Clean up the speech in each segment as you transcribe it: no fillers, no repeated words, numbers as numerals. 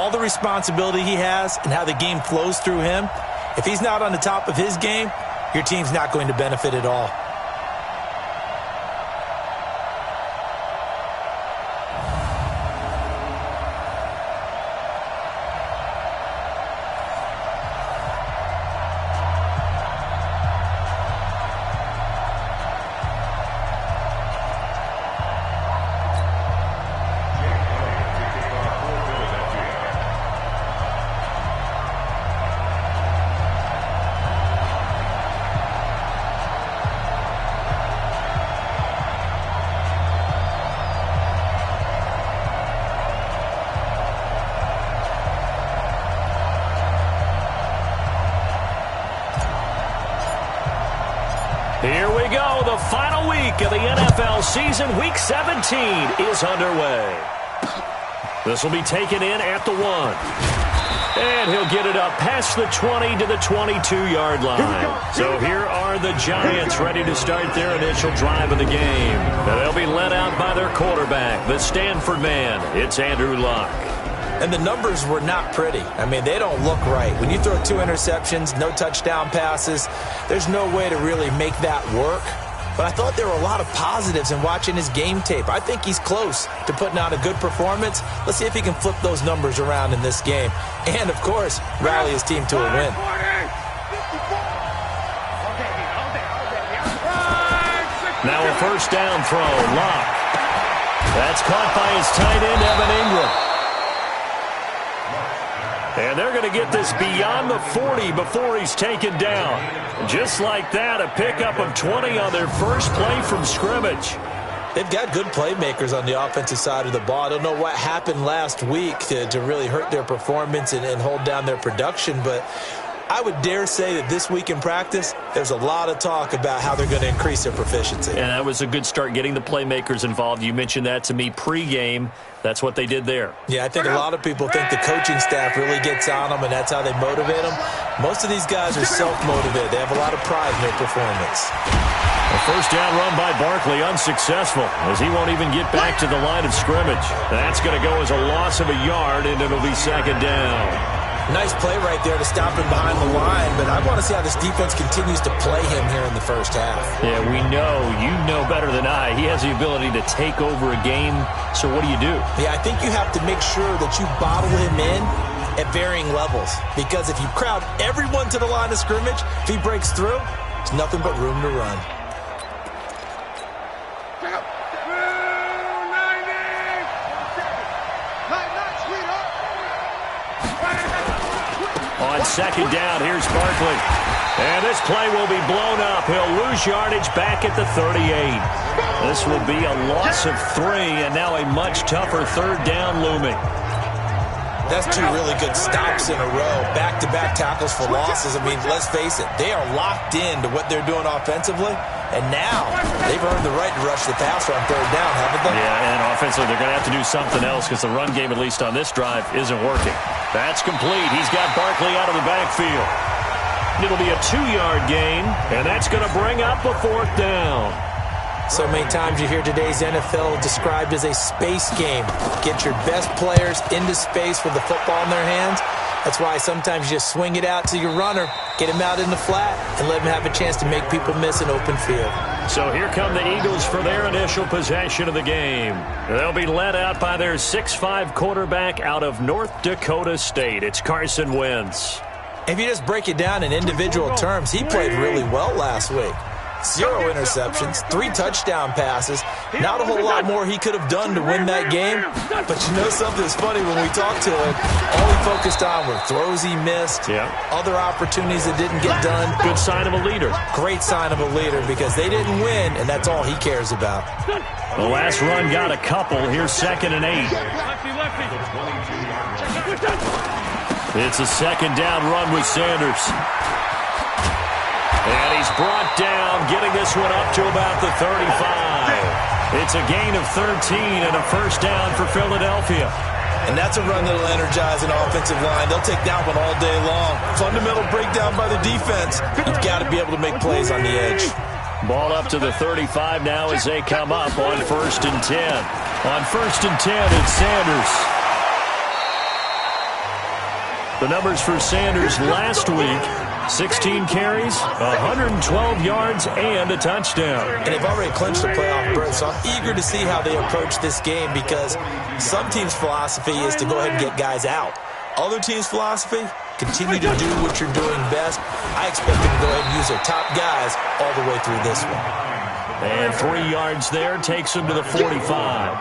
all the responsibility he has and how the game flows through him, if he's not on the top of his game, your team's not going to benefit at all. Here we go. The final week of the NFL season. Week 17 is underway. This will be taken in at the 1. And he'll get it up past the 20 to the 22-yard line. So here are the Giants ready to start their initial drive of the game. And they'll be led out by their quarterback, the Stanford man. It's Andrew Luck. And the numbers were not pretty. I mean, they don't look right. When you throw 2 interceptions, no touchdown passes, there's no way to really make that work. But I thought there were a lot of positives in watching his game tape. I think he's close to putting out a good performance. Let's see if he can flip those numbers around in this game. And, of course, rally his team to a win. Now a first down throw. Luck. That's caught by his tight end, Evan Ingram. And they're going to get this beyond the 40 before he's taken down. Just like that, a pickup of 20 on their first play from scrimmage. They've got good playmakers on the offensive side of the ball. I don't know what happened last week to really hurt their performance and hold down their production, but I would dare say that this week in practice, there's a lot of talk about how they're going to increase their proficiency. And that was a good start, getting the playmakers involved. You mentioned that to me pregame. That's what they did there. Yeah, I think a lot of people think the coaching staff really gets on them, and that's how they motivate them. Most of these guys are self-motivated. They have a lot of pride in their performance. A first down run by Barkley, unsuccessful, as he won't even get back to the line of scrimmage. That's going to go as a loss of a yard, and it'll be second down. Nice play right there to stop him behind the line, but I want to see how this defense continues to play him here in the first half. Yeah, we know. You know better than I. He has the ability to take over a game, so what do you do? Yeah, I think you have to make sure that you bottle him in at varying levels, because if you crowd everyone to the line of scrimmage, if he breaks through, there's nothing but room to run. On second down, here's Barkley. And this play will be blown up. He'll lose yardage back at the 38. This will be a loss of 3, and now a much tougher third down looming. That's 2 really good stops in a row. Back-to-back tackles for losses. I mean, let's face it, they are locked into what they're doing offensively, and now they've earned the right to rush the passer on third down, haven't they? Yeah, and offensively, they're going to have to do something else because the run game, at least on this drive, isn't working. That's complete. He's got Barkley out of the backfield. It'll be a 2-yard gain, and that's going to bring up a 4th down. So many times you hear today's NFL described as a space game. Get your best players into space with the football in their hands. That's why sometimes you just swing it out to your runner, get him out in the flat, and let him have a chance to make people miss an open field. So here come the Eagles for their initial possession of the game. They'll be led out by their 6'5" quarterback out of North Dakota State. It's Carson Wentz. If you just break it down in individual terms, he played really well last week. 0 interceptions, 3 touchdown passes. Not a whole lot more he could have done to win that game. But you know something's funny, when we talked to him, all he focused on were throws he missed, other opportunities that didn't get done. Good sign of a leader. Great sign of a leader, because they didn't win, and that's all he cares about. The last run got a couple. Here's 2nd and 8. It's a second down run with Sanders. And he's brought down, getting this one up to about the 35. It's a gain of 13 and a first down for Philadelphia. And that's a run that'll energize an offensive line. They'll take that one all day long. Fundamental breakdown by the defense. You've got to be able to make plays on the edge. Ball up to the 35 now as they come up on 1st and 10. On 1st and 10, it's Sanders. The numbers for Sanders last week: 16 carries, 112 yards, and a touchdown. And they've already clinched the playoff berth, so I'm eager to see how they approach this game because some teams' philosophy is to go ahead and get guys out. Other teams' philosophy, continue to do what you're doing best. I expect them to go ahead and use their top guys all the way through this one. And 3 yards there takes him to the 45.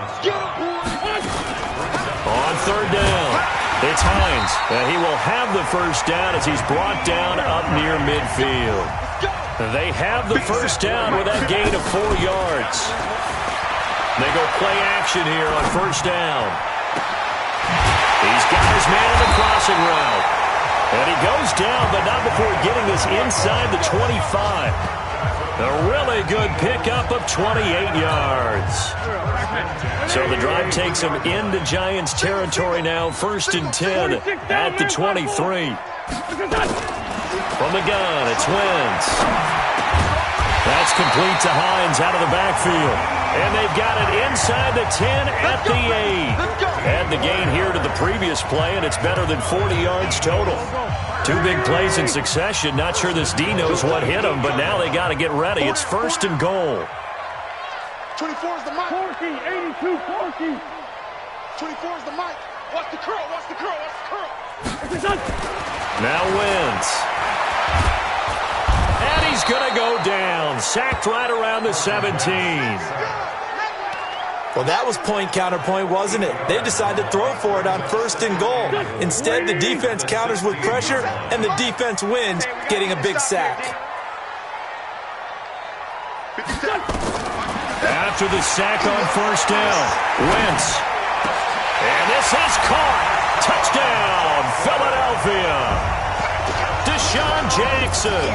On third down, it's Hines, and he will have the first down as he's brought down up near midfield. They have the first down with that gain of 4 yards. They go play action here on first down. He's got his man in the crossing route. And he goes down, but not before getting this inside the 25. A really good pickup of 28 yards. So the drive takes him into Giants territory now. 1st and 10 at the 23. From the gun, it's Wentz. That's complete to Hines out of the backfield. And they've got it inside the 10 at the 8. Add the gain here to the previous play, and it's better than 40 yards total. 2 big plays in succession. Not sure this D knows what hit him, but now they got to get ready. It's 1st and goal. 24 is the mic. 82, 24 is the mic. Watch the curl, watch the curl, watch the curl. Now Wentz. And he's going to go down. Sacked right around the 17. Well, that was point counterpoint, wasn't it? They decided to throw for it on 1st and goal. Instead, the defense counters with pressure, and the defense wins, getting a big sack. After the sack on 1st down, Wentz. And this is caught. Touchdown, Philadelphia. Deshaun Jackson,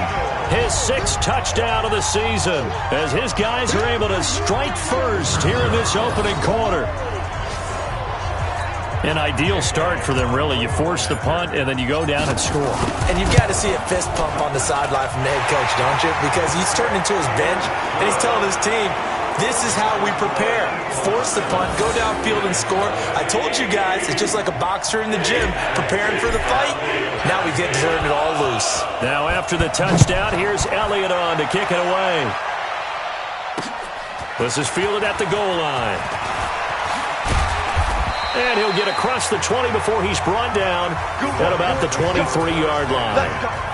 his 6th touchdown of the season, as his guys are able to strike first here in this opening quarter. An ideal start for them, really. You force the punt, and then you go down and score. And you've got to see a fist pump on the sideline from the head coach, don't you? Because he's turned into his bench, and he's telling his team, this is how we prepare. Force the punt, go downfield and score. I told you guys, it's just like a boxer in the gym preparing for the fight. Now we get to turn it all loose. Now after the touchdown, here's Elliott on to kick it away. This is fielded at the goal line. And he'll get across the 20 before he's brought down at about the 23-yard line.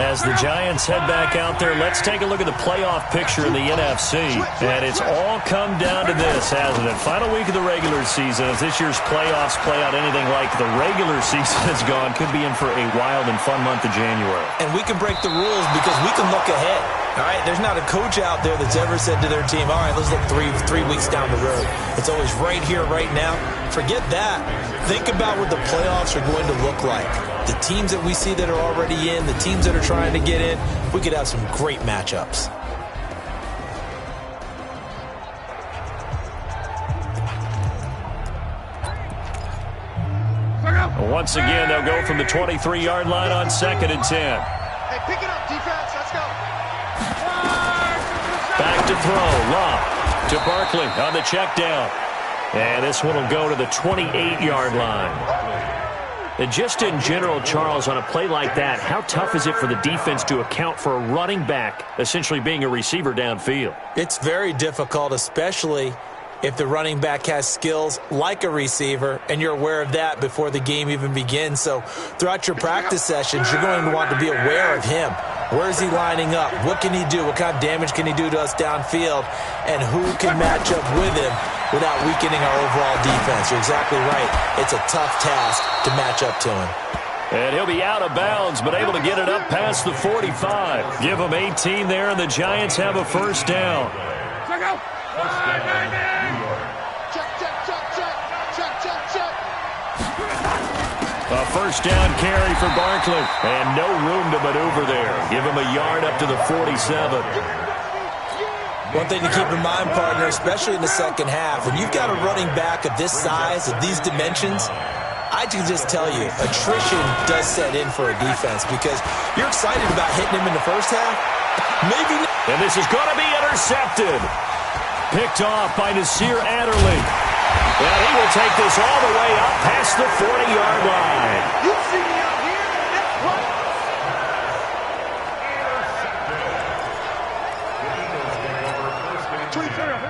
As the Giants head back out there, let's take a look at the playoff picture in the NFC. And it's all come down to this, hasn't it? Final week of the regular season. If this year's playoffs play out anything like the regular season has gone, could be in for a wild and fun month of January. And we can break the rules because we can look ahead. All right, there's not a coach out there that's ever said to their team, all right, let's look three weeks down the road. It's always right here, right now. Forget that. Think about what the playoffs are going to look like. The teams that we see that are already in, the teams that are trying to get in, we could have some great matchups. Once again, they'll go from the 23-yard line on 2nd and 10. Hey, pick it up, defense. Let's go. Back to throw. Love to Barkley on the check down. And this one will go to the 28-yard line. And just in general, Charles, on a play like that, how tough is it for the defense to account for a running back essentially being a receiver downfield? It's very difficult, especially if the running back has skills like a receiver, and you're aware of that before the game even begins. So throughout your practice sessions, you're going to want to be aware of him. Where is he lining up? What can he do? What kind of damage can he do to us downfield? And who can match up with him without weakening our overall defense? You're exactly right. It's a tough task to match up to him. And he'll be out of bounds, but able to get it up past the 45. Give him 18 there, and the Giants have a first down. A first down carry for Barkley, and no room to maneuver there. Give him a yard up to the 47. One thing to keep in mind, partner, especially in the second half, when you've got a running back of this size, of these dimensions, I can just tell you, attrition does set in for a defense because you're excited about hitting him in the first half. Maybe not. And this is going to be intercepted. Picked off by Nasir Adderley. And he will take this all the way up past the 40-yard line. You see me out here, that's right.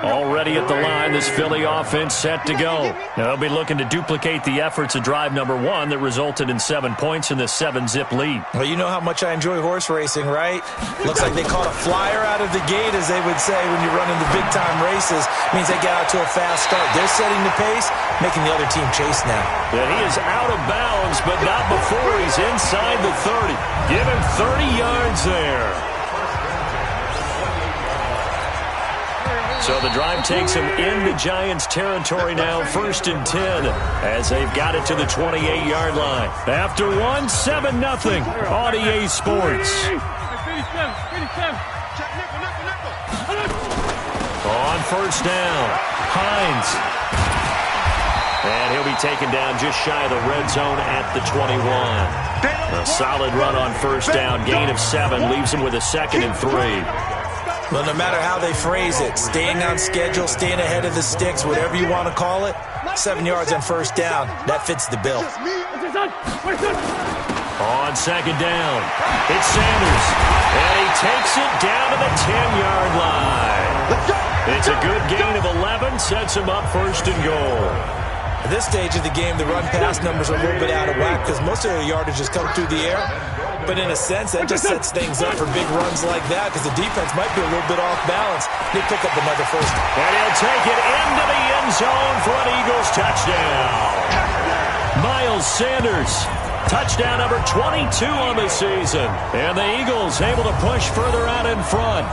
Already at the line, this Philly offense set to go. Now they'll be looking to duplicate the efforts of drive number 1 that resulted in 7 points in this 7-zip lead. Well, you know how much I enjoy horse racing, right? Looks like they caught a flyer out of the gate, as they would say when you're running the big-time races. Means they get out to a fast start. They're setting the pace, making the other team chase now. Yeah, he is out of bounds, but not before he's inside the 30. Give him 30 yards there. So the drive takes him into Giants territory now, 1st and 10, as they've got it to the 28-yard line. After 1, 7-0 on EA Sports. On 1st down, Hines. And he'll be taken down just shy of the red zone at the 21. A solid run on 1st down, gain of 7, leaves him with a 2nd and 3. Well, no matter how they phrase it, staying on schedule, staying ahead of the sticks, whatever you want to call it, 7 yards on 1st down, that fits the bill. On 2nd down, it's Sanders, and he takes it down to the 10-yard line. It's a good gain of 11, sets him up 1st and goal. At this stage of the game, the run-pass numbers are a little bit out of whack because most of their yardage has come through the air. But in a sense, that just sets things up for big runs like that because the defense might be a little bit off balance. They pick up another 1st. And he'll take it into the end zone for an Eagles touchdown. Miles Sanders, touchdown number 22 on the season. And the Eagles able to push further out in front.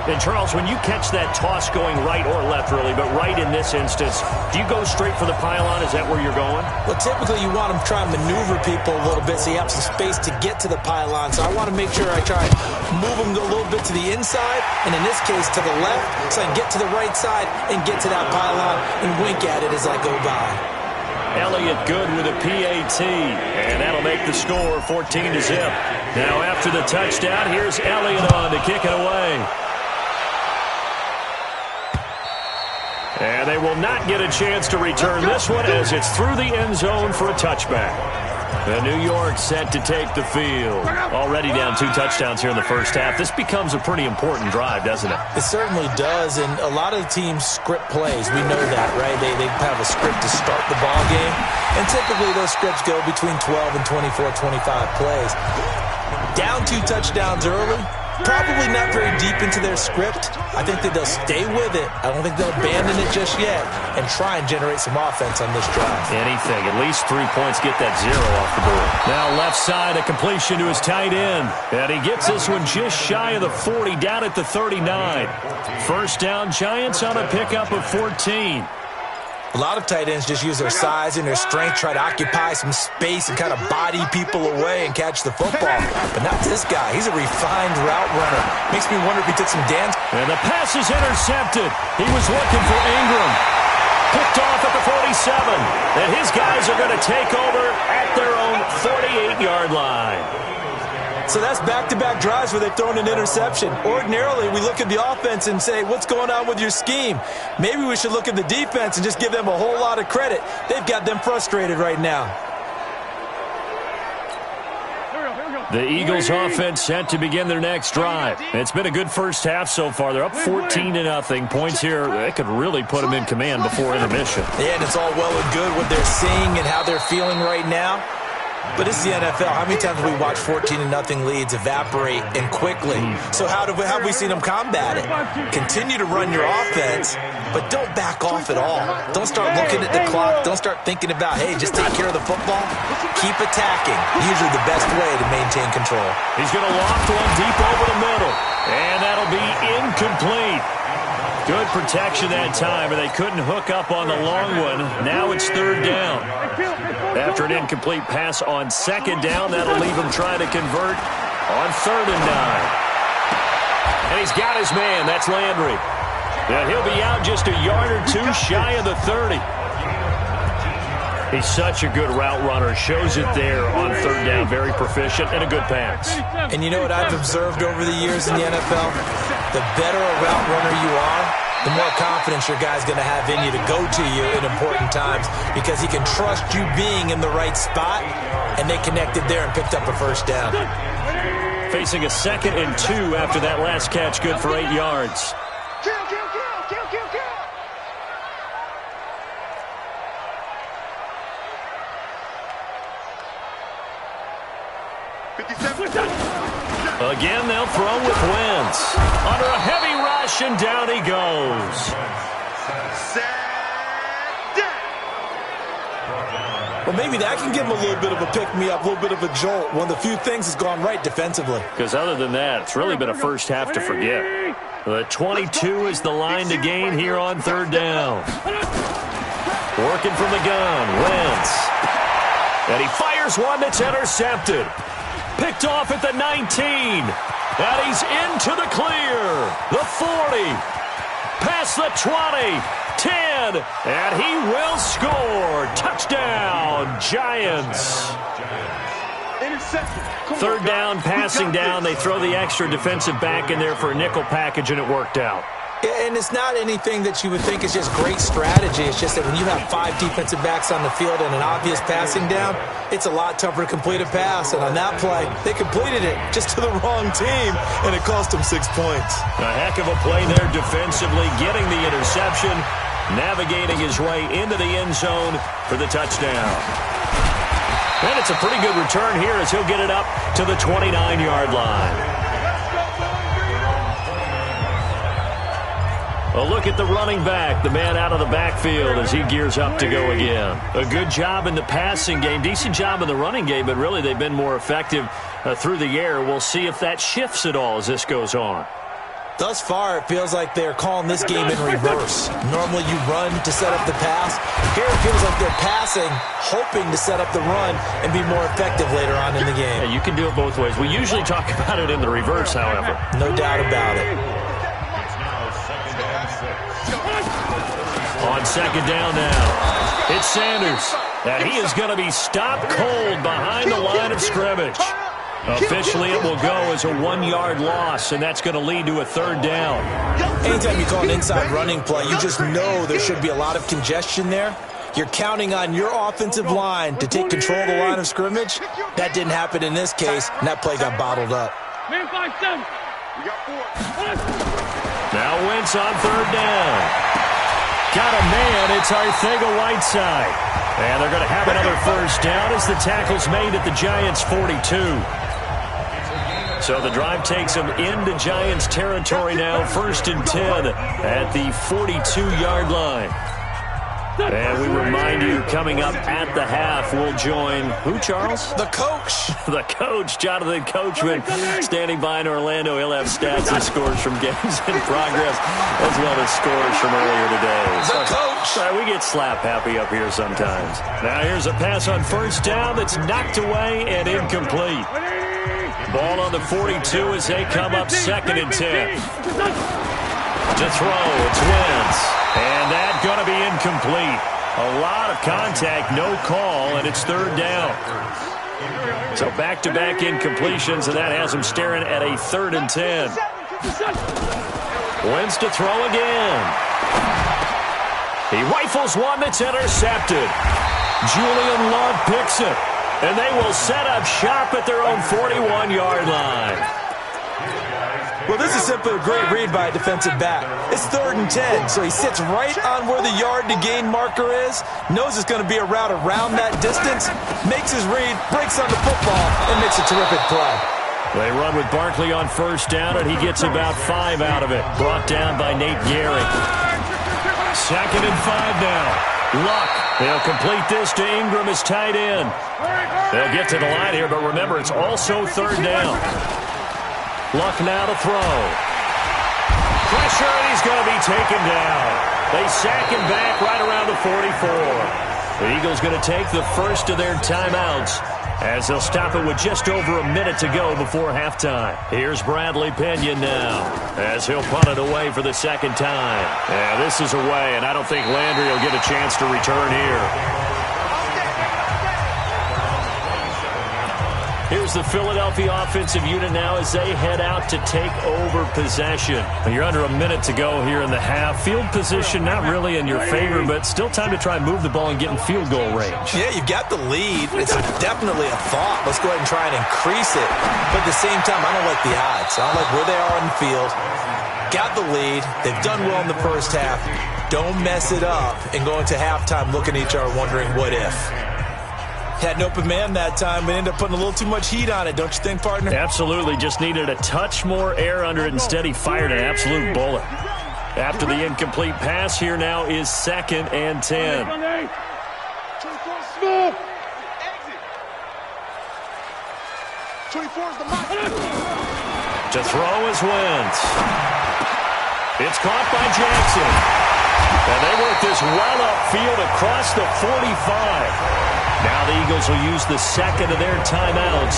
And, Charles, when you catch that toss going right or left, really, but right in this instance, do you go straight for the pylon? Is that where you're going? Well, typically you want to try and maneuver people a little bit so you have some space to get to the pylon. So I want to make sure I try and move them a little bit to the inside, and in this case to the left, so I can get to the right side and get to that pylon and wink at it as I go by. Elliott good with a PAT, and that'll make the score 14-0. Now after the touchdown, here's Elliott on to kick it away. And they will not get a chance to return this one as it's through the end zone for a touchback. The New York set to take the field. Already down 2 touchdowns here in the 1st half. This becomes a pretty important drive, doesn't it? It certainly does, and a lot of the teams script plays. We know that, right? They have a script to start the ball game, and typically those scripts go between 12 and 24, 25 plays. Down 2 touchdowns early. Probably not very deep into their script. I think that they'll stay with it. I don't think they'll abandon it just yet and try and generate some offense on this drive. Anything. At least 3 points. Get that 0 off the board. Now left side, a completion to his tight end. And he gets this one just shy of the 40, down at the 39. 1st down, Giants on a pickup of 14. A lot of tight ends just use their size and their strength, try to occupy some space and kind of body people away and catch the football. But not this guy. He's a refined route runner. Makes me wonder if he took some dance. And the pass is intercepted. He was looking for Ingram. Picked off at the 47. And his guys are going to take over at their own 48-yard line. So that's back-to-back drives where they've thrown an interception. Ordinarily, we look at the offense and say, what's going on with your scheme? Maybe we should look at the defense and just give them a whole lot of credit. They've got them frustrated right now. The Eagles offense set to begin their next drive. It's been a good 1st half so far. They're up 14-0. Points here, they could really put them in command before intermission. Yeah, and it's all well and good what they're seeing and how they're feeling right now. But it's the NFL. How many times have we watched 14-0 leads evaporate and quickly? So how have we seen them combat it? Continue to run your offense, but don't back off at all. Don't start looking at the clock. Don't start thinking about, hey, just take care of the football. Keep attacking. Usually the best way to maintain control. He's going to loft one deep over the middle, and that'll be incomplete. Good protection that time, and they couldn't hook up on the long one. Now it's 3rd down. After an incomplete pass on 2nd down, that'll leave him trying to convert on 3rd and 9. And he's got his man. That's Landry. And he'll be out just a yard or 2 shy of the 30. He's such a good route runner. Shows it there on 3rd down. Very proficient and a good pass. And you know what I've observed over the years in the NFL? The better a route runner you are, the more confidence your guy's going to have in you to go to you in important times because he can trust you being in the right spot, and they connected there and picked up a first down. Facing a 2nd and 2 after that last catch, good for 8 yards. Kill. 57. Again, they'll throw with Wentz. Under a heavy rush, and down he goes. Set down. Well, maybe that can give him a little bit of a pick-me-up, a little bit of a jolt. One of the few things that's gone right defensively. Because other than that, it's really been a first half to forget. The 22 is the line to gain here on 3rd down. Working from the gun, Wentz. And he fires one that's intercepted. Picked off at the 19. And he's into the clear. The 40. Past the 20. 10. And he will score. Touchdown, Giants. Interception. 3rd down, passing down. They throw the extra defensive back in there for a nickel package, and it worked out. And it's not anything that you would think is just great strategy. It's just that when you have 5 defensive backs on the field and an obvious passing down, it's a lot tougher to complete a pass. And on that play, they completed it just to the wrong team, and it cost them 6 points. A heck of a play there defensively, getting the interception, navigating his way into the end zone for the touchdown. And it's a pretty good return here as he'll get it up to the 29-yard line. A look at the running back, the man out of the backfield as he gears up to go again. A good job in the passing game, decent job in the running game, but really they've been more effective through the air. We'll see if that shifts at all as this goes on. Thus far, it feels like they're calling this game in reverse. Normally you run to set up the pass. Here it feels like they're passing, hoping to set up the run and be more effective later on in the game. Yeah, you can do it both ways. We usually talk about it in the reverse, however. No doubt about it. On 2nd down now, it's Sanders. And he is going to be stopped cold behind the line of scrimmage. Officially, it will go as a 1-yard loss, and that's going to lead to a 3rd down. Anytime you call an inside running play, you just know there should be a lot of congestion there. You're counting on your offensive line to take control of the line of scrimmage. That didn't happen in this case, and that play got bottled up. Man, 5-7. We got 4. Now Wentz on 3rd down. Got a man, it's Arcega-Whiteside. And they're going to have another first down as the tackle's made at the Giants' 42. So the drive takes them into Giants territory now, 1st and 10 at the 42-yard line. And we remind you, coming up at the half, we'll join who, Charles? The coach. The coach, Jonathan Coachman, standing by in Orlando. He'll have stats and scores from games in progress, as well as scores from earlier today. The coach. We get slap happy up here sometimes. Now here's a pass on 1st down that's knocked away and incomplete. Ball on the 42 as they come up 2nd and 10. To throw, it's Wentz. And that's going to be incomplete. A lot of contact, no call, and it's 3rd down. So back-to-back incompletions, and that has him staring at a 3rd and 10. Wentz to throw again. He rifles one that's intercepted. Julian Love picks it. And they will set up shop at their own 41-yard line. Well, this is simply a great read by a defensive back. It's 3rd and 10, so he sits right on where the yard-to-gain marker is, knows it's going to be a route around that distance, makes his read, breaks on the football, and makes a terrific play. They run with Barkley on 1st down, and he gets about 5 out of it. Brought down by Nate Gehring. 2nd and 5 now. Luck. They'll complete this to Ingram as tight end. They'll get to the line here, but remember, it's also 3rd down. Luck now to throw. Pressure, and he's going to be taken down. They sack him back right around the 44. The Eagles going to take the first of their timeouts as they'll stop it with just over a minute to go before halftime. Here's Bradley Pinion now as he'll punt it away for the 2nd time. Yeah, this is away, and I don't think Landry will get a chance to return here. Here's the Philadelphia offensive unit now as they head out to take over possession. You're under a minute to go here in the half. Field position not really in your favor, but still time to try and move the ball and get in field goal range. Yeah, you've got the lead. It's definitely a thought. Let's go ahead and try and increase it. But at the same time, I don't like the odds. I don't like where they are on the field. Got the lead. They've done well in the first half. Don't mess it up and go into halftime looking at each other wondering what if. Had an open man that time, but ended up putting a little too much heat on it, don't you think, partner? Absolutely. Just needed a touch more air under it. Instead, he fired an absolute bullet. After the incomplete pass, here now is 2nd and 10. To throw is Wentz. It's caught by Jackson. And they work this well upfield across the 45. Now the Eagles will use the second of their timeouts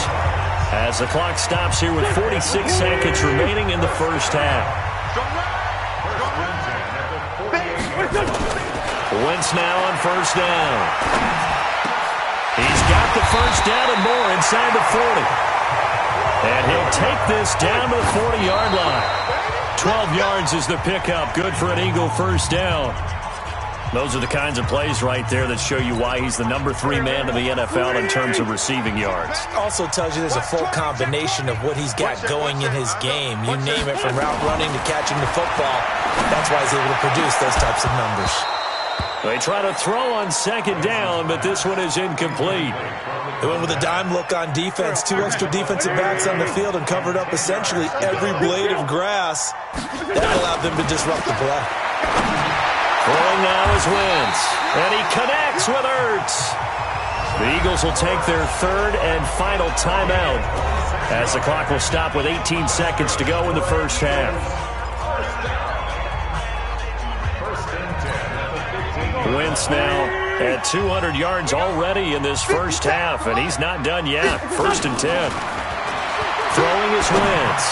as the clock stops here with 46 seconds remaining in the first half. Wentz now on first down. He's got the first down and more inside the 40. And he'll take this down to the 40-yard line. 12 yards is the pickup. Good for an Eagle first down. Those are the kinds of plays right there that show you why he's the number 3 man in the NFL in terms of receiving yards. Also tells you there's a full combination of what he's got going in his game. You name it, from route running to catching the football. That's why he's able to produce those types of numbers. They try to throw on second down, but this one is incomplete. They went with a dime look on defense. 2 extra defensive backs on the field and covered up essentially every blade of grass. That allowed them to disrupt the play. Throwing now is Wentz, and he connects with Ertz. The Eagles will take their 3rd and final timeout as the clock will stop with 18 seconds to go in the first half. Wentz now at 200 yards already in this first half, and he's not done yet. 1st and 10. Throwing is Wentz.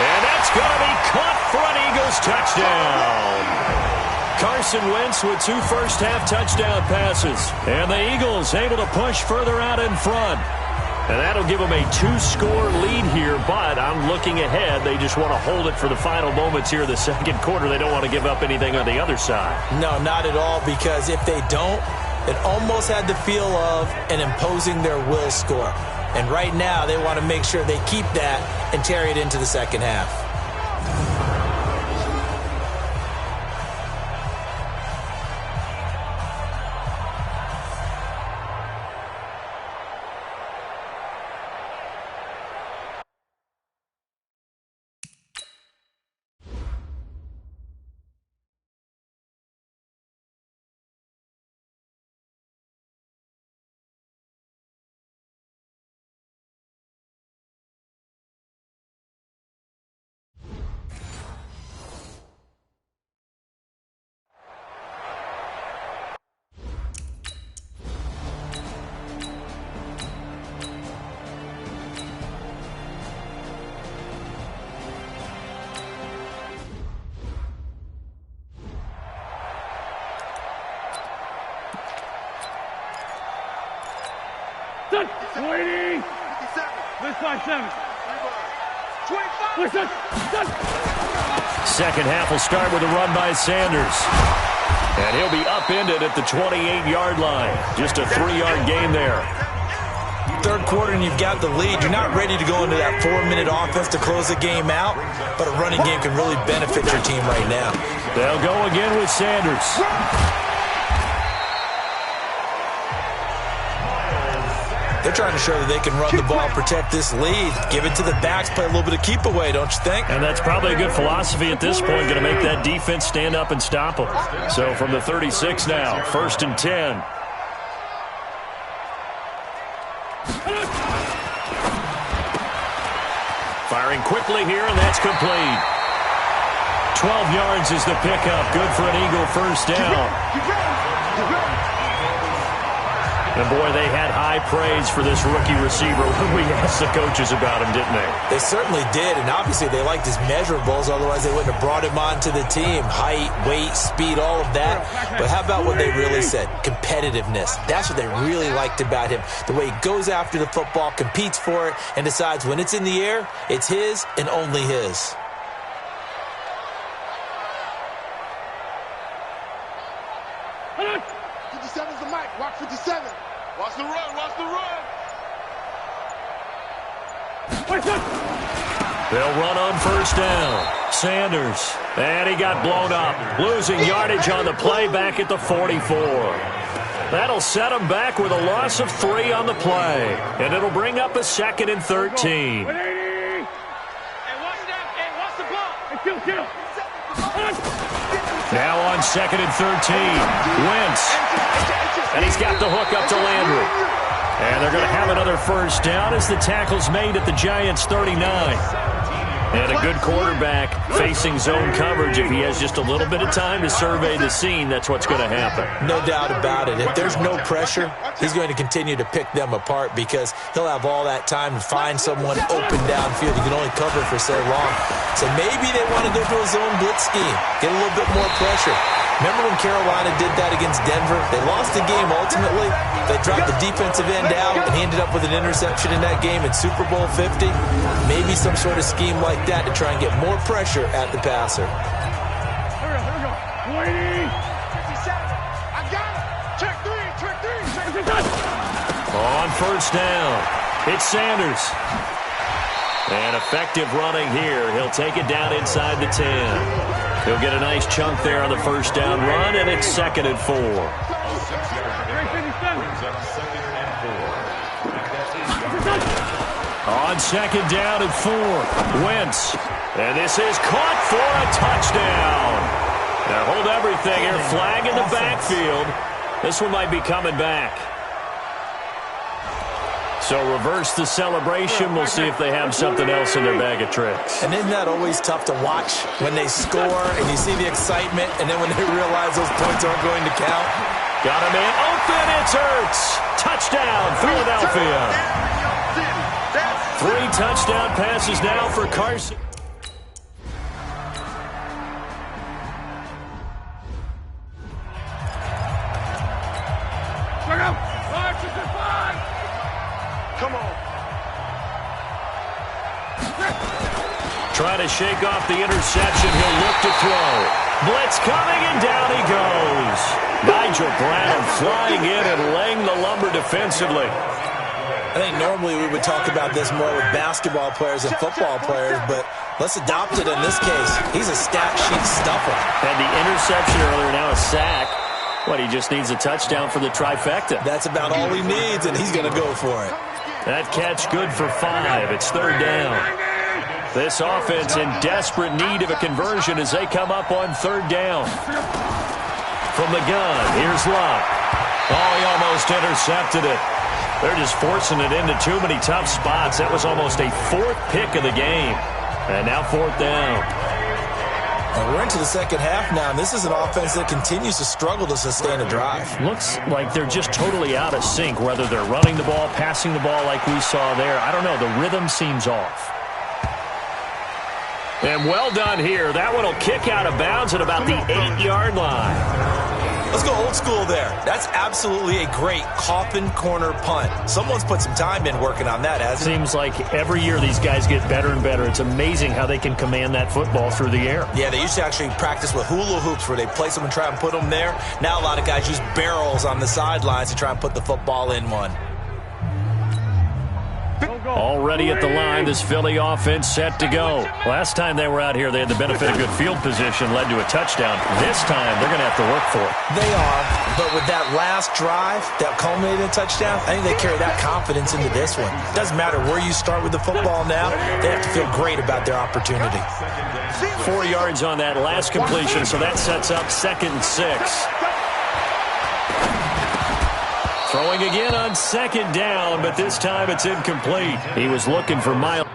And that's going to be caught for an Eagles touchdown. Carson Wentz with 2 first-half touchdown passes. And the Eagles able to push further out in front. And that'll give them a 2-score lead here, but I'm looking ahead. They just want to hold it for the final moments here in the second quarter. They don't want to give up anything on the other side. No, not at all, because if they don't, it almost had the feel of an imposing their will score. And right now, they want to make sure they keep that and carry it into the second half. Second half will start with a run by Sanders. And he'll be upended at the 28-yard line. Just a 3-yard gain there. Third quarter and you've got the lead. You're not ready to go into that 4-minute offense to close the game out, but a running game can really benefit your team right now. They'll go again with Sanders. They're trying to show that they can run the ball, protect this lead, give it to the backs, play a little bit of keep away, don't you think? And that's probably a good philosophy at this point, going to make that defense stand up and stop them. So from the 36 now, 1st and 10. Firing quickly here, and that's complete. 12 yards is the pickup. Good for an Eagle first down. And, boy, they had high praise for this rookie receiver when we asked the coaches about him, didn't they? They certainly did, and obviously they liked his measurables, otherwise they wouldn't have brought him onto the team. Height, weight, speed, all of that. But how about what they really said? Competitiveness. That's what they really liked about him. The way he goes after the football, competes for it, and decides when it's in the air, it's his and only his. The mic. Watch 57. Watch the run. Watch the run. They'll run on first down. Sanders. And he got blown up. Losing yardage on the play back at the 44. That'll set him back with a loss of 3 on the play. And it'll bring up a 2nd and 13. Now on 2nd and 13. Wentz. And he's got the hook up to Landry. And they're going to have another first down as the tackle's made at the Giants' 39. And a good quarterback facing zone coverage. If he has just a little bit of time to survey the scene, that's what's going to happen. No doubt about it. If there's no pressure, he's going to continue to pick them apart because he'll have all that time to find someone open downfield. He can only cover for so long. So maybe they want to go to a zone blitz scheme, get a little bit more pressure. Remember when Carolina did that against Denver? They lost the game ultimately. They dropped the defensive end out, and he ended up with an interception in that game in Super Bowl 50. Maybe some sort of scheme like that to try and get more pressure at the passer. Here we go. 57. I got it. Check three. On first down, it's Sanders. And effective running here. He'll take it down inside the 10. He'll get a nice chunk there on the first down run, and it's 2nd and 4. On 2nd down and 4, Wentz. And this is caught for a touchdown. Now hold everything here. Flag in the backfield. This one might be coming back. So reverse the celebration. We'll see if they have something else in their bag of tricks. And isn't that always tough to watch when they score and you see the excitement and then when they realize those points aren't going to count? Got a man open. It's Hurts. Touchdown, Philadelphia. 3 touchdown passes now for Carson. Come on. Trying to shake off the interception. He'll look to throw. Blitz coming, and down he goes. Nigel Bradham flying in and laying the lumber defensively. I think normally we would talk about this more with basketball players and football players, but let's adopt it in this case. He's a stat sheet stuffer. Had the interception earlier, now a sack. What, he just needs a touchdown for the trifecta. That's about all he needs, and he's going to go for it. That catch good for 5. It's 3rd down. This offense in desperate need of a conversion as they come up on 3rd down. From the gun, here's Luck. Oh, he almost intercepted it. They're just forcing it into too many tough spots. That was almost a 4th pick of the game. And now 4th down. And we're into the second half now, and this is an offense that continues to struggle to sustain a drive. Looks like they're just totally out of sync, whether they're running the ball, passing the ball like we saw there. I don't know. The rhythm seems off. And well done here. That one will kick out of bounds at about the 8-yard line. Let's go old school there. That's absolutely a great coffin corner punt. Someone's put some time in working on that, hasn't it? Seems like every year these guys get better and better. It's amazing how they can command that football through the air. Yeah, they used to actually practice with hula hoops where they place them and try and put them there. Now a lot of guys use barrels on the sidelines to try and put the football in one. Already at the line, this Philly offense set to go. Last time they were out here, they had the benefit of good field position, led to a touchdown. This time, they're going to have to work for it. They are, but with that last drive that culminated in a touchdown, I think they carry that confidence into this one. Doesn't matter where you start with the football now, they have to feel great about their opportunity. 4 yards on that last completion, so that sets up 2nd and 6. Throwing again on 2nd down, but this time it's incomplete. He was looking for Miles.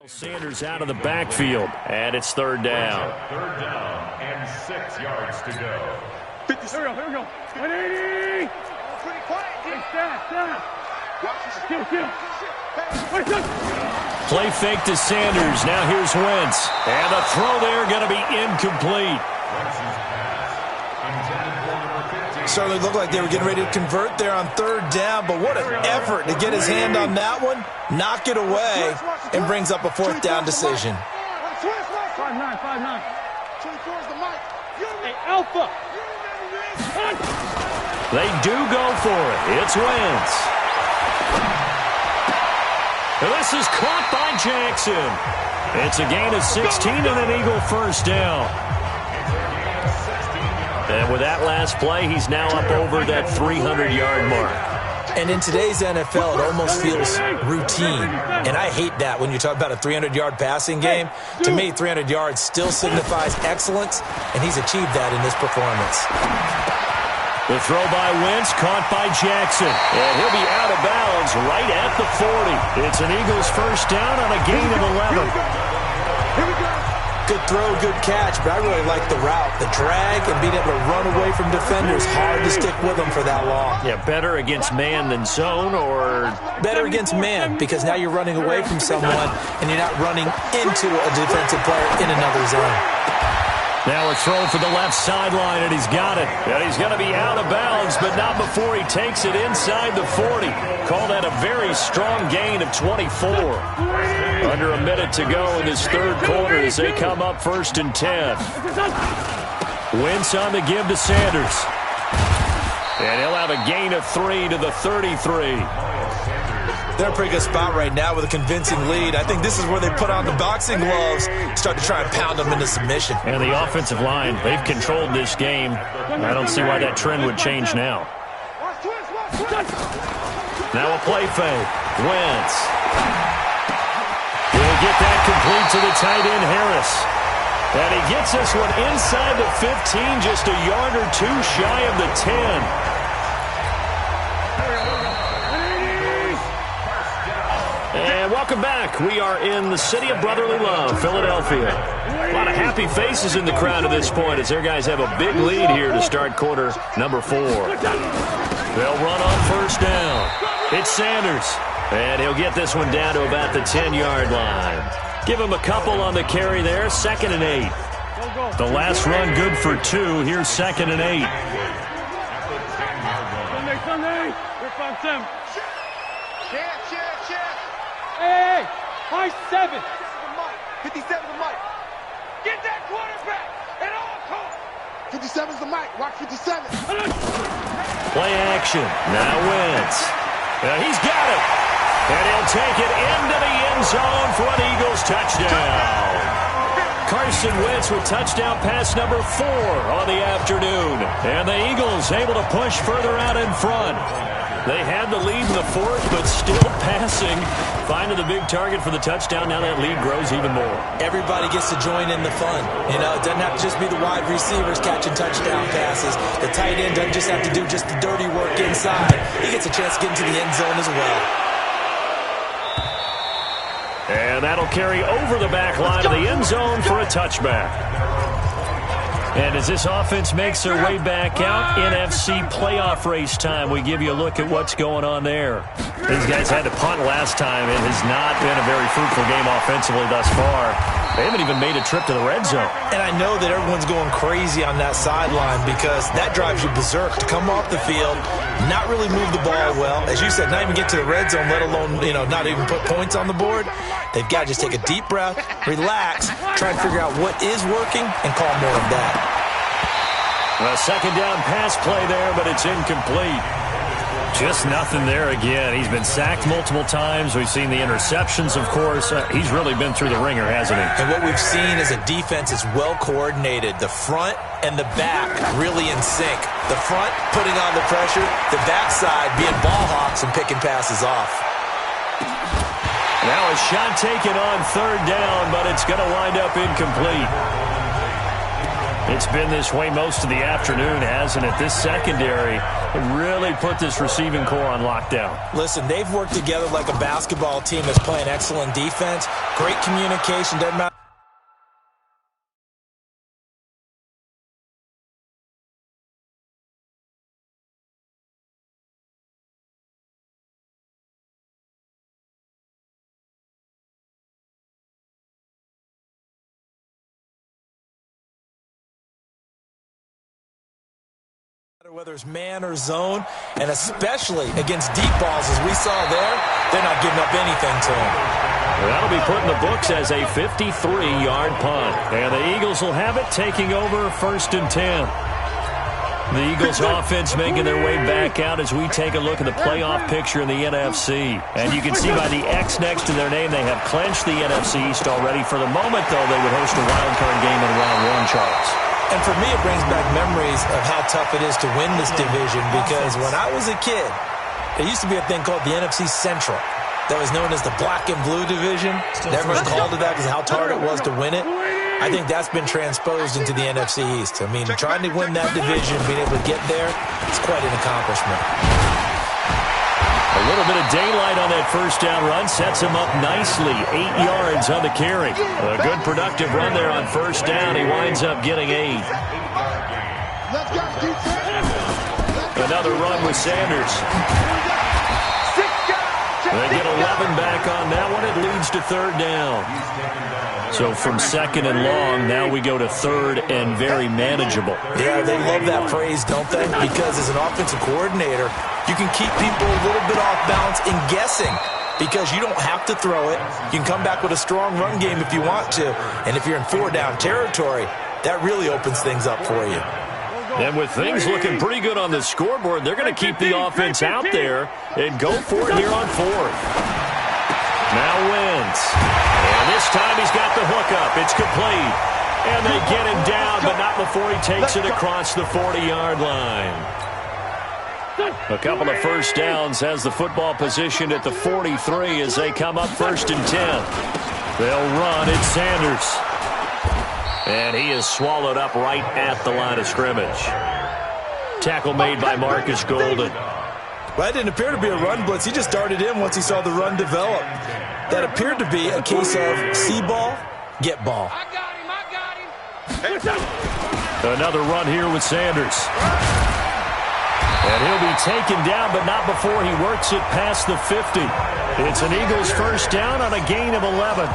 Sanders out of the backfield, and it's third down. Third down and 6 yards to go. 50. Here we go. 180. Pretty quiet. Play fake to Sanders. Now here's Wentz. And the throw there going to be incomplete. Certainly looked like they were getting ready to convert there on third down, but what an effort to get his hand on that one, knock it away, and brings up a fourth down decision. 5'9", 5'9". 24 is the mic. Hey, Alpha. They do go for it. It's Wentz. And this is caught by Jackson. It's a gain of 16 and an Eagle first down. And with that last play, he's now up over that 300-yard mark. And in today's NFL, it almost feels routine. And I hate that when you talk about a 300-yard passing game. To me, 300 yards still signifies excellence, and he's achieved that in this performance. The throw by Wentz, caught by Jackson. And he'll be out of bounds right at the 40. It's an Eagles first down on a gain of 11. Here we go. Good throw, good catch, but I really like the route. The drag and being able to run away from defenders, hard to stick with them for that long. Yeah, better against man than zone, or better against man, because now you're running away from someone and you're not running into a defensive player in another zone. Now a throw for the left sideline, and he's got it. And he's going to be out of bounds, but not before he takes it inside the 40. Call that a very strong gain of 24. Under a minute to go in this third quarter as they come up first and 10. Wentz on the give to Sanders. And he'll have a gain of 3 to the 33. They're in a pretty good spot right now with a convincing lead. I think this is where they put on the boxing gloves, start to try and pound them into submission. And the offensive line, they've controlled this game. I don't see why that trend would change now. Now a play fake. Wentz. He'll get that complete to the tight end, Harris. And he gets this one inside the 15, just a yard or two shy of the 10. And welcome back. We are in the city of brotherly love, Philadelphia. A lot of happy faces in the crowd at this point as their guys have a big lead here to start quarter number 4. They'll run on first down. It's Sanders. And he'll get this one down to about the 10-yard line. Give him a couple on the carry there. 2nd and 8. The last run good for 2. Here's 2nd and 8. Sunday. We're 5-7. Hey, high 7. 57 the mic. Get that quarterback at all costs. 57's the mic. Watch 57. Play action. Now Wentz. He's got it. And he'll take it into the end zone for an Eagles touchdown. Carson Wentz with touchdown pass number 4 on the afternoon. And the Eagles able to push further out in front. They had the lead in the 4th, but still passing. Finding the big target for the touchdown. Now that lead grows even more. Everybody gets to join in the fun. You know, it doesn't have to just be the wide receivers catching touchdown passes. The tight end doesn't just have to do just the dirty work inside. He gets a chance to get into the end zone as well. And that'll carry over the back line of the end zone for a touchback. And as this offense makes their way back out, NFC playoff race time, we give you a look at what's going on there. These guys had to punt last time. It has not been a very fruitful game offensively thus far. They haven't even made a trip to the red zone. And I know that everyone's going crazy on that sideline because that drives you berserk to come off the field, not really move the ball well. As you said, not even get to the red zone, let alone, not even put points on the board. They've got to just take a deep breath, relax, try and figure out what is working, and call more of that. A second down pass play there, but it's incomplete. Just nothing there again. He's been sacked multiple times. We've seen the interceptions, of course. He's really been through the ringer, hasn't he? And what we've seen is a defense that's well coordinated. The front and the back really in sync. The front putting on the pressure, the backside being ball hawks and picking passes off. Now a shot taken on third down, but it's going to wind up incomplete. It's been this way most of the afternoon, hasn't it? This secondary really put this receiving core on lockdown. Listen, they've worked together like a basketball team that's playing excellent defense. Great communication. Doesn't matter. Whether it's man or zone, and especially against deep balls as we saw there, they're not giving up anything to him. That'll be put in the books as a 53-yard punt. And the Eagles will have it, taking over 1st and 10. The Eagles offense making their way back out as we take a look at the playoff picture in the NFC. And you can see by the X next to their name, they have clinched the NFC East already. For the moment, though, they would host a wildcard game in round 1, Charles. And for me, it brings back memories of how tough it is to win this division, because when I was a kid, there used to be a thing called the NFC Central that was known as the black and blue division. Everyone called it that because of how hard it was to win it. I think that's been transposed into the NFC East. I mean, trying to win that division, being able to get there, it's quite an accomplishment. A little bit of daylight on that first down run sets him up nicely. 8 yards on the carry. A good productive run there on first down. He winds up getting 8. Another run with Sanders. They get 11 back on that one. It leads to 3rd down. So from 2nd and long, now we go to 3rd and very manageable. Yeah, they love that phrase, don't they? Because as an offensive coordinator, you can keep people a little bit off balance and guessing, because you don't have to throw it. You can come back with a strong run game if you want to. And if you're in 4-down territory, that really opens things up for you. And with things looking pretty good on the scoreboard, they're going to keep the offense out there and go for it here on 4th. Now Wentz. And this time he's got the hookup. It's complete. And they get him down, but not before he takes it across the 40-yard line. A couple of first downs has the football positioned at the 43 as they come up 1st and 10. They'll run. It's Sanders. And he is swallowed up right at the line of scrimmage. Tackle made by Marcus Golden. Well, it didn't appear to be a run blitz. He just darted in once he saw the run develop. That appeared to be a case of see ball, get ball. I got him. Another run here with Sanders. And he'll be taken down, but not before he works it past the 50. It's an Eagles first down on a gain of 11.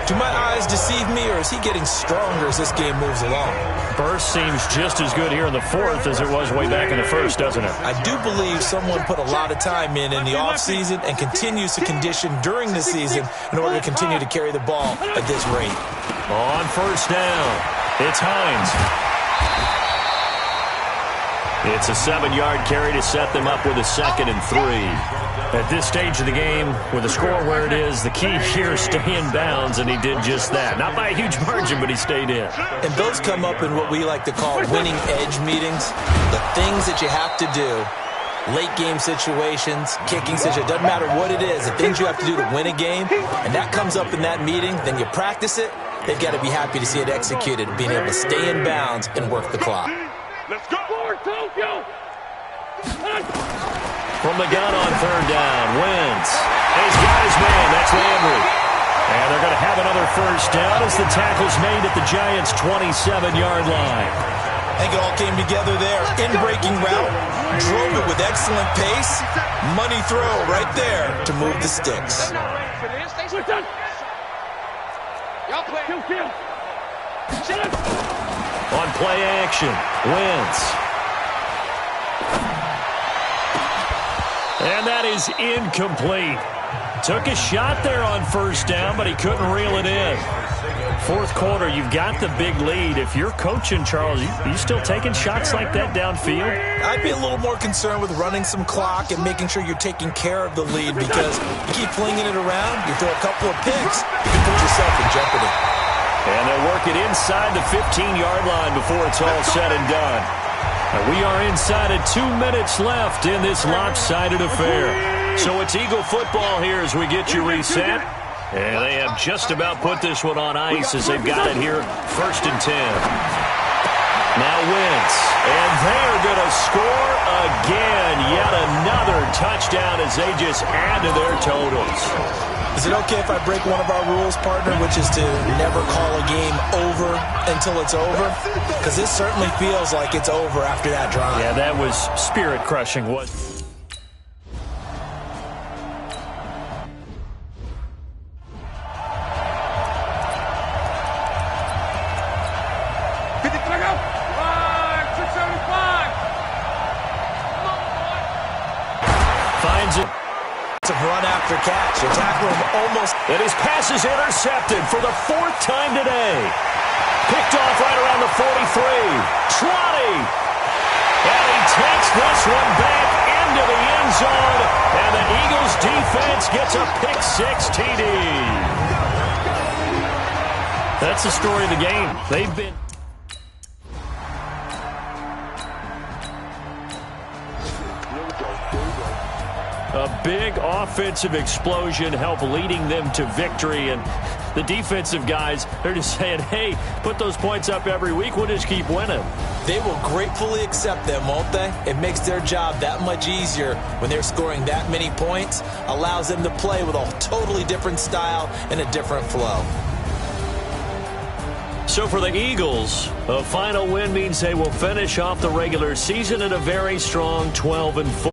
Do my eyes deceive me, or is he getting stronger as this game moves along? Burst seems just as good here in the 4th as it was way back in the 1st, doesn't it? I do believe someone put a lot of time in the offseason and continues to condition during the season in order to continue to carry the ball at this rate. On first down, it's Hines. It's a 7-yard carry to set them up with a 2nd and 3. At this stage of the game, with the score where it is, the key here is stay in bounds, and he did just that. Not by a huge margin, but he stayed in. And those come up in what we like to call winning edge meetings. The things that you have to do, late game situations, kicking situations, doesn't matter what it is, the things you have to do to win a game, and that comes up in that meeting, then you practice it. They've got to be happy to see it executed, being able to stay in bounds and work the clock. Let's go. Tokyo. From the gun on 3rd down, Wentz. He's got his man. That's Landry. And they're going to have another first down as the tackle's made at the Giants' 27-yard line. I think it all came together there. In-breaking route, drove it with excellent pace. Money throw right there to move the sticks. Y'all play. On play action, Wentz. And that is incomplete. Took a shot there on first down, but he couldn't reel it in. 4th quarter, you've got the big lead. If you're coaching, Charles, you still taking shots like that downfield? I'd be a little more concerned with running some clock and making sure you're taking care of the lead, because you keep flinging it around, you throw a couple of picks, you put yourself in jeopardy. And they'll work it inside the 15-yard line before it's all said and done. And we are inside of 2 minutes left in this lopsided affair. So it's Eagle football here as we get you reset. And they have just about put this one on ice as they've got it here 1st and 10. Now Wentz, and they're going to score again. Yet another touchdown as they just add to their totals. Is it okay if I break one of our rules, partner, which is to never call a game over until it's over? Because this certainly feels like it's over after that drive. Yeah, that was spirit-crushing, wasn't it? Finds it. It's a run after catch. The tackler almost. And his pass is intercepted for the 4th time today. Picked off right around the 43. Trotty. And he takes this one back into the end zone. And the Eagles defense gets a pick-6 TD. That's the story of the game. They've been... A big offensive explosion helped leading them to victory, and the defensive guys, they're just saying, hey, put those points up every week, we'll just keep winning. They will gratefully accept them, won't they? It makes their job that much easier when they're scoring that many points, allows them to play with a totally different style and a different flow. So for the Eagles, a final win means they will finish off the regular season at a very strong 12-4.